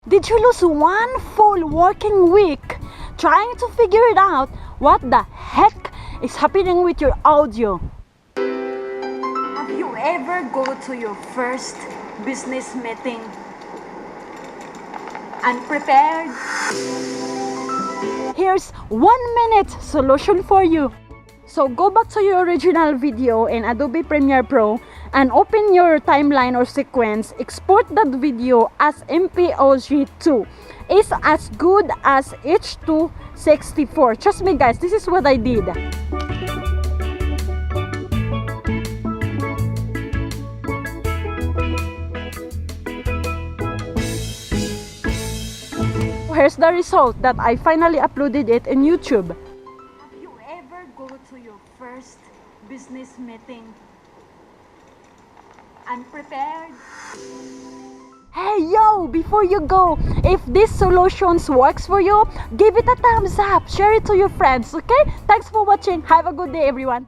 Did you lose one full working week trying to figure it out what the heck is happening with your audio? Have you ever go to your first business meeting unprepared? Here's 1 minute solution for you. So go back to your original video in Adobe Premiere Pro and open your timeline or sequence. Export that video as MPOG2. It's as good as H264. Trust me guys, this is what I did. Here's the result that I finally uploaded it in YouTube. Have you ever go to your first business meeting unprepared? Hey yo, before you go, if this solutions works for you, give it a thumbs up, share it to your friends, okay? Thanks for watching. Have a good day everyone.